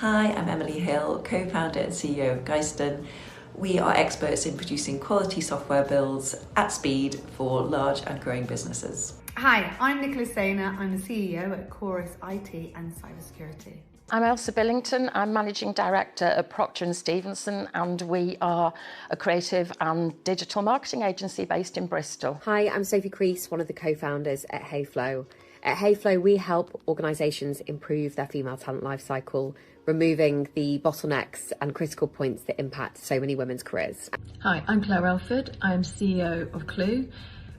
Hi, I'm Emily Hill, co-founder and CEO of Geiston. We are experts in producing quality software builds at speed for large and growing businesses. Hi, I'm Nicola Sainer. I'm the CEO at Chorus IT and Cybersecurity. I'm Elsa Billington. I'm Managing Director at Procter & Stevenson, and we are a creative and digital marketing agency based in Bristol. Hi, I'm Sophie Crease, one of the co-founders at HeyFlow. At HeyFlow, we help organisations improve their female talent lifecycle, removing the bottlenecks and critical points that impact so many women's careers. Hi, I'm Claire Elford. I am CEO of Clue.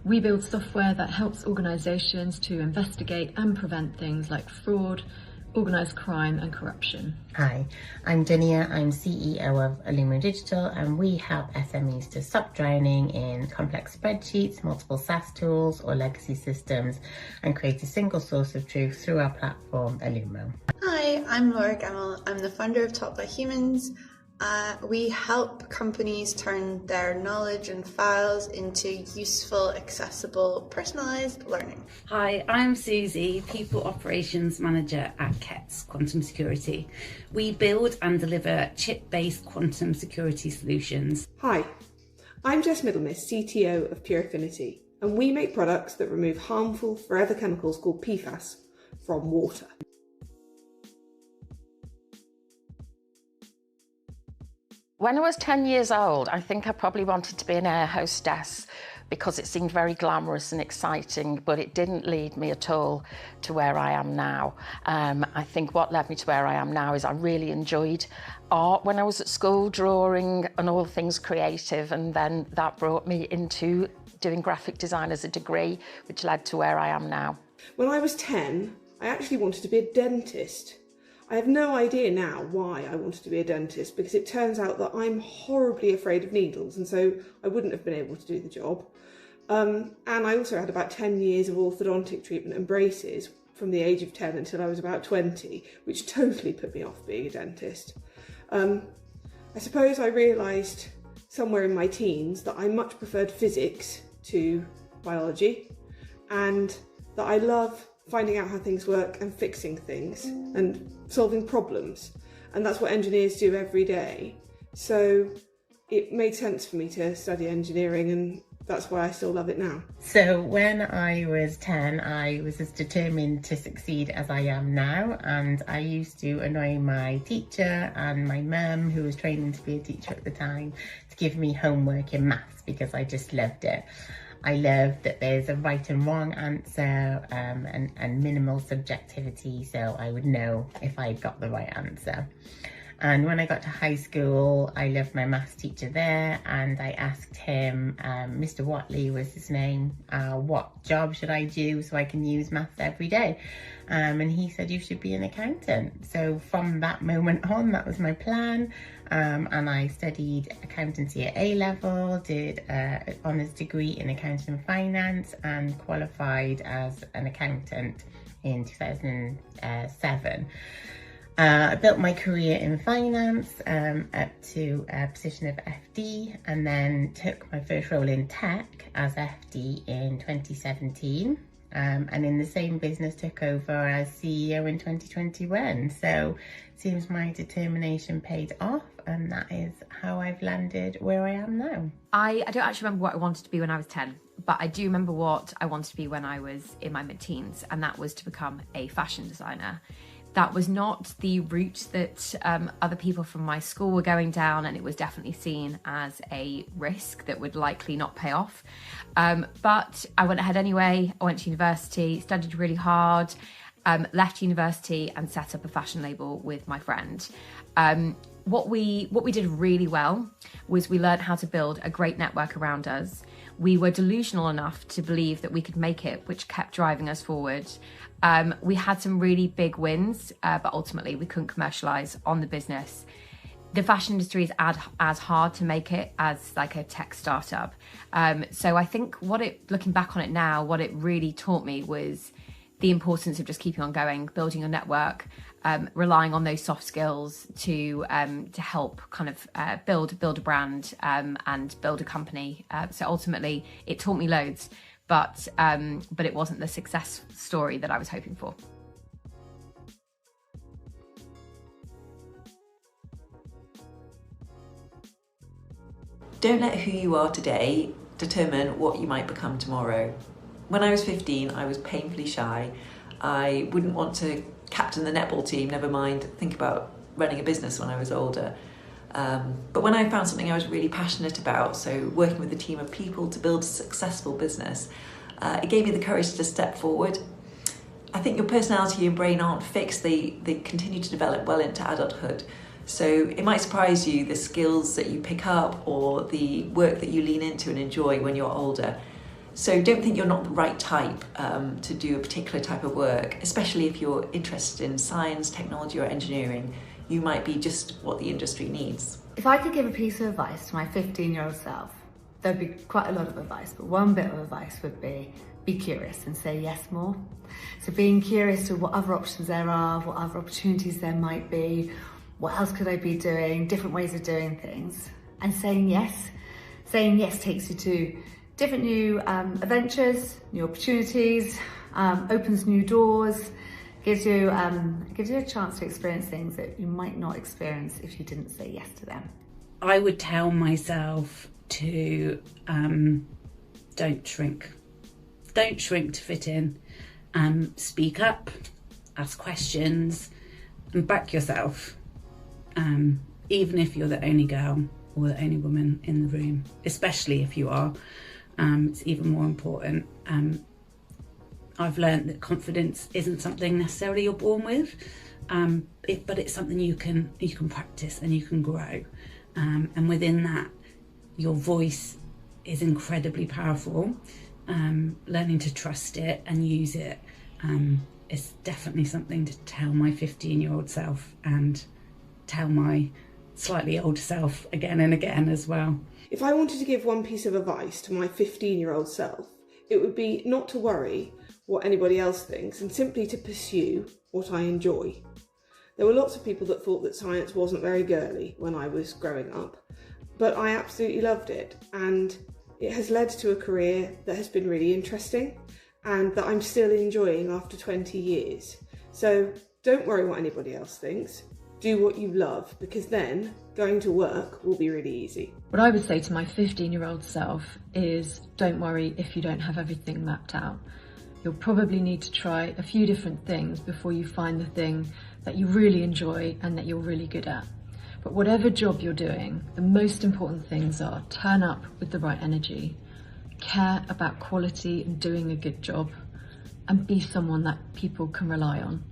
We build software that helps organisations to investigate and prevent things like fraud, organised crime and corruption. Hi, I'm Duniya. I'm CEO of Illumo Digital, and we help SMEs to stop drowning in complex spreadsheets, multiple SaaS tools or legacy systems and create a single source of truth through our platform, Illumo. Hi, I'm Laura Gemmell. I'm the founder of Top by Humans. We help companies turn their knowledge and files into useful, accessible, personalised learning. Hi, I'm Susie, People Operations Manager at Kets Quantum Security. We build and deliver chip-based quantum security solutions. Hi, I'm Jess Middlemiss, CTO of Pure Affinity, and we make products that remove harmful forever chemicals called PFAS from water. When I was 10 years old, I think I probably wanted to be an air hostess because it seemed very glamorous and exciting, but it didn't lead me at all to where I am now. I think what led me to where I am now is I really enjoyed art when I was at school, drawing and all things creative, and then that brought me into doing graphic design as a degree, which led to where I am now. When I was 10, I actually wanted to be a dentist. I have no idea now why I wanted to be a dentist, because it turns out that I'm horribly afraid of needles, and so I wouldn't have been able to do the job. And I also had about 10 years of orthodontic treatment and braces from the age of 10 until I was about 20, which totally put me off being a dentist. I suppose I realised somewhere in my teens that I much preferred physics to biology, and that I love finding out how things work and fixing things and solving problems, and that's what engineers do every day. So it made sense for me to study engineering, and that's why I still love it now. So when I was 10, I was as determined to succeed as I am now, and I used to annoy my teacher and my mum, who was training to be a teacher at the time, to give me homework in maths because I just loved it. I love that there's a right and wrong answer and minimal subjectivity, so I would know if I got the right answer. And when I got to high school, I loved my maths teacher there, and I asked him, Mr. Watley was his name, what job should I do so I can use maths every day? And he said, you should be an accountant. So from that moment on, that was my plan. And I studied accountancy at A-level, did an honours degree in accounting and finance, and qualified as an accountant in 2007. I built my career in finance up to a position of FD, and then took my first role in tech as FD in 2017. And in the same business took over as CEO in 2021. So it seems my determination paid off, and that is how I've landed where I am now. I don't actually remember what I wanted to be when I was 10, but I do remember what I wanted to be when I was in my mid-teens, and that was to become a fashion designer. That was not the route that other people from my school were going down, and it was definitely seen as a risk that would likely not pay off. But I went ahead anyway. I went to university, studied really hard, left university and set up a fashion label with my friend. What we did really well was we learned how to build a great network around us. We were delusional enough to believe that we could make it, which kept driving us forward. We had some really big wins, but ultimately we couldn't commercialize on the business. The fashion industry is as hard to make it as like a tech startup. So I think looking back on it now, what it really taught me was the importance of just keeping on going, building your network, relying on those soft skills to help kind of build a brand and build a company. So ultimately, it taught me loads, but it wasn't the success story that I was hoping for. Don't let who you are today determine what you might become tomorrow. When I was 15, I was painfully shy. I wouldn't want to captain the netball team, never mind think about running a business when I was older. But when I found something I was really passionate about, so working with a team of people to build a successful business, it gave me the courage to step forward. I think your personality and brain aren't fixed, they continue to develop well into adulthood. So it might surprise you the skills that you pick up or the work that you lean into and enjoy when you're older. So don't think you're not the right type to do a particular type of work, especially if you're interested in science, technology or engineering. You might be just what the industry needs. If I could give a piece of advice to my 15-year-old self, there'd be quite a lot of advice, but one bit of advice would be curious and say yes more. So being curious to what other options there are, what other opportunities there might be, what else could I be doing, different ways of doing things, and saying yes. Saying yes takes you to different new adventures, new opportunities, opens new doors, gives you a chance to experience things that you might not experience if you didn't say yes to them. I would tell myself to don't shrink. Don't shrink to fit in. Speak up, ask questions, and back yourself. Even if you're the only girl or the only woman in the room, especially if you are, it's even more important. I've learned that confidence isn't something necessarily you're born with, but it's something you can practice and you can grow. And within that, your voice is incredibly powerful. Learning to trust it and use it is definitely something to tell my 15-year-old self and tell my slightly older self again and again as well. If I wanted to give one piece of advice to my 15-year-old self, it would be not to worry what anybody else thinks and simply to pursue what I enjoy. There were lots of people that thought that science wasn't very girly when I was growing up, but I absolutely loved it, and it has led to a career that has been really interesting and that I'm still enjoying after 20 years. So don't worry what anybody else thinks. Do what you love, because then going to work will be really easy. What I would say to my 15-year-old self is don't worry if you don't have everything mapped out. You'll probably need to try a few different things before you find the thing that you really enjoy and that you're really good at. But whatever job you're doing, the most important things are turn up with the right energy, care about quality and doing a good job, and be someone that people can rely on.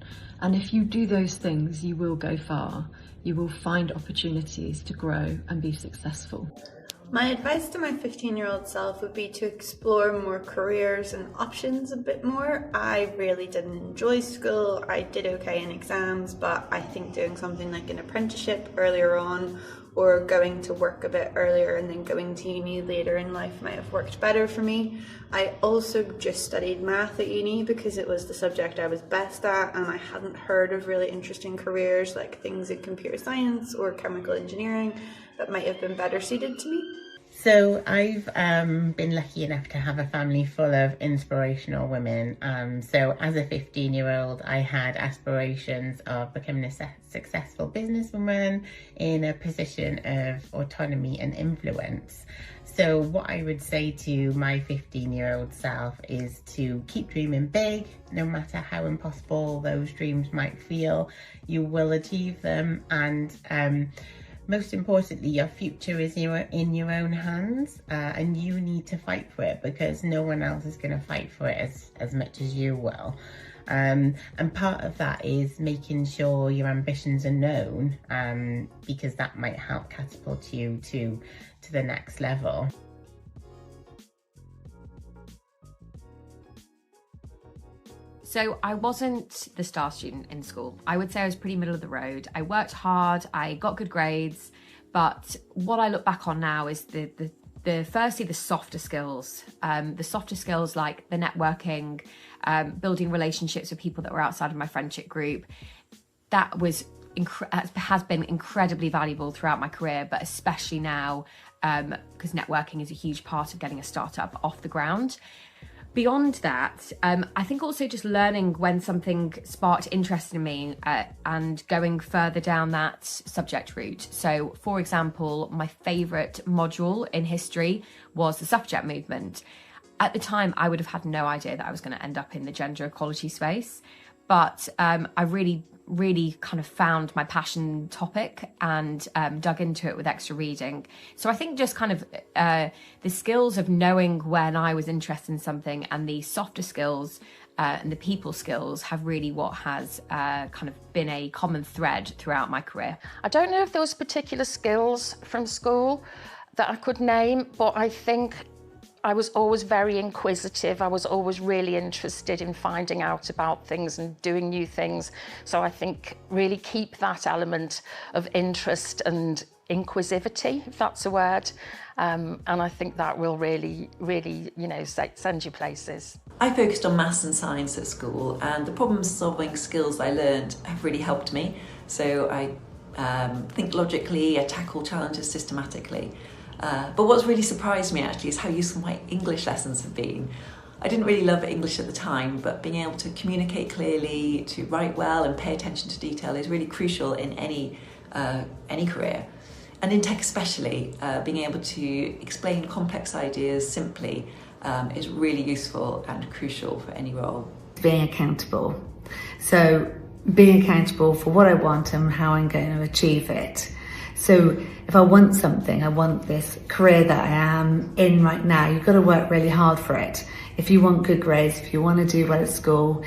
And if you do those things, you will go far. You will find opportunities to grow and be successful. My advice to my 15-year-old self would be to explore more careers and options a bit more. I really didn't enjoy school. I did okay in exams, but I think doing something like an apprenticeship earlier on or going to work a bit earlier and then going to uni later in life might have worked better for me. I also just studied math at uni because it was the subject I was best at, and I hadn't heard of really interesting careers like things in computer science or chemical engineering that might have been better suited to me. So I've been lucky enough to have a family full of inspirational women. So as a 15-year-old, I had aspirations of becoming a successful businesswoman in a position of autonomy and influence. So what I would say to my 15-year-old self is to keep dreaming big, no matter how impossible those dreams might feel. You will achieve them, and most importantly, your future is in your own hands, and you need to fight for it because no one else is going to fight for it as much as you will. And part of that is making sure your ambitions are known, because that might help catapult you to the next level. So I wasn't the star student in school. I would say I was pretty middle of the road. I worked hard, I got good grades, but what I look back on now is firstly the softer skills. The softer skills like the networking, building relationships with people that were outside of my friendship group. That has been incredibly valuable throughout my career, but especially now because networking is a huge part of getting a startup off the ground. Beyond that, I think also just learning when something sparked interest in me and going further down that subject route. So, for example, my favourite module in history was the suffragette movement. At the time, I would have had no idea that I was going to end up in the gender equality space, but I really kind of found my passion topic and dug into it with extra reading. So I think just kind of the skills of knowing when I was interested in something and the softer skills and the people skills have really what has kind of been a common thread throughout my career. I don't know if there was particular skills from school that I could name, but I think I was always very inquisitive. I was always really interested in finding out about things and doing new things. So I think really keep that element of interest and inquisivity, if that's a word. And I think that will really, you know, send you places. I focused on maths and science at school, and the problem-solving skills I learned have really helped me. So I think logically, I tackle challenges systematically. But what's really surprised me actually is how useful my English lessons have been. I didn't really love English at the time, but being able to communicate clearly, to write well and pay attention to detail is really crucial in any career. And in tech especially, being able to explain complex ideas simply is really useful and crucial for any role. Being accountable. So being accountable for what I want and how I'm going to achieve it. So if I want something, I want this career that I am in right now, you've got to work really hard for it. If you want good grades, if you want to do well at school,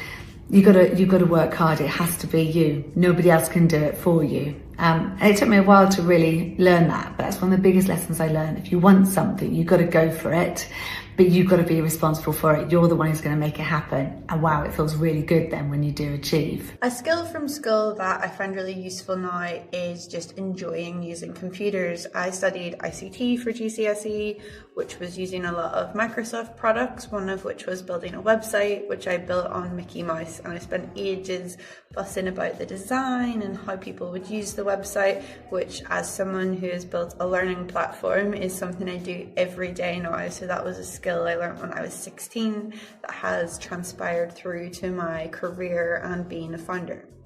you've got to work hard. It has to be you. Nobody else can do it for you. And it took me a while to really learn that, but that's one of the biggest lessons I learned. If you want something, you've got to go for it, but you've got to be responsible for it. You're the one who's going to make it happen. And wow, it feels really good then when you do achieve. A skill from school that I find really useful now is just enjoying using computers. I studied ICT for GCSE, which was using a lot of Microsoft products, one of which was building a website, which I built on Mickey Mouse, and I spent ages fussing about the design and how people would use the website, which as someone who has built a learning platform is something I do every day now. So that was a skill I learned when I was 16 that has transpired through to my career and being a founder.